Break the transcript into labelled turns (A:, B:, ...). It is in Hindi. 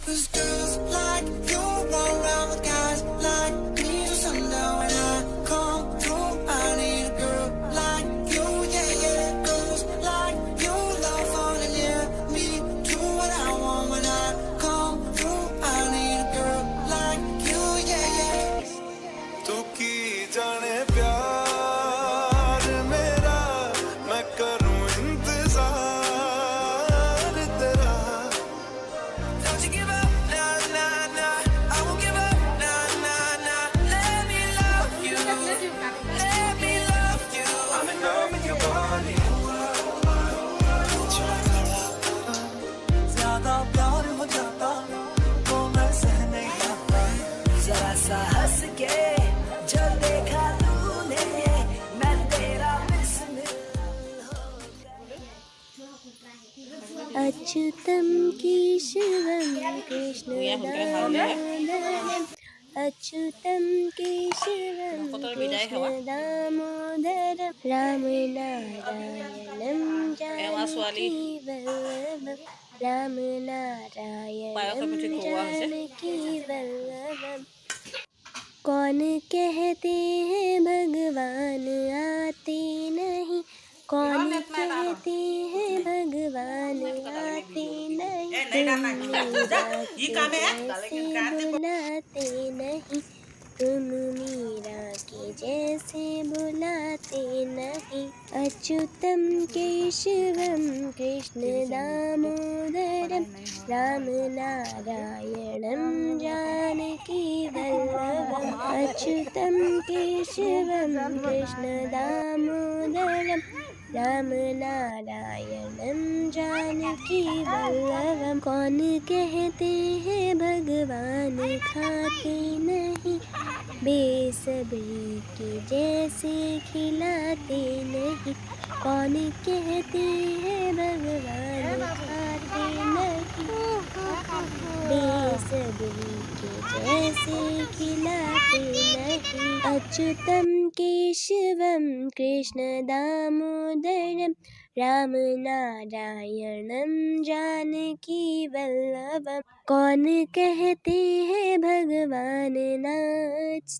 A: 'Cause girls like you run around with guys like me till sundown. When I come through, I need a girl like you, yeah, yeah. Girls like you love falling near me, do what I want. When I come through, I need a girl like you, yeah, yeah. तू की जाने प्यार मेरा, मैं करूं इंतजार तेरा. Don't you give up, nah, nah, nah. I won't give up, nah, nah, nah. Let me love you, let me love you. I'm in love with your body. ज़्यादा प्यार हो जाता वो मैं सह नहीं पाता.
B: जरा सा हंस के जो देखा तूने, मैं तेरा बिस्मिल हो गया.
C: अच्युतम केशवम कृष्ण दामोदरम अच्युतम केशवम कृष्ण दामोदरम राम नारायणं जानकी वल्लभम राम नारायणं जानकी वल्लभम. कौन कहते हैं भगवान आते नहीं, कौन कहते हैं भगवान आते नहीं, तुम मीरा के जैसे बुलाते नहीं, तुम मीरा के जैसे बुलाते नहीं. अच्युतम केशवम कृष्ण दामोदरम राम नारायणं जानकी वल्लभम. अच्युतम केशवम कृष्ण दामोदरम राम नारायणं जानकी वल्लभम. कौन कहते हैं भगवान खाते नहीं, बेसब्री के जैसे खिलाते नहीं, कौन कहते हैं भगवान खाते नहीं, बेसब्री के जैसे खिलाते नहीं. अच्युतम केशवम कृष्ण दामोदरम राम नारायणं जानकी वल्लभम. कौन कहते हैं भगवान नाच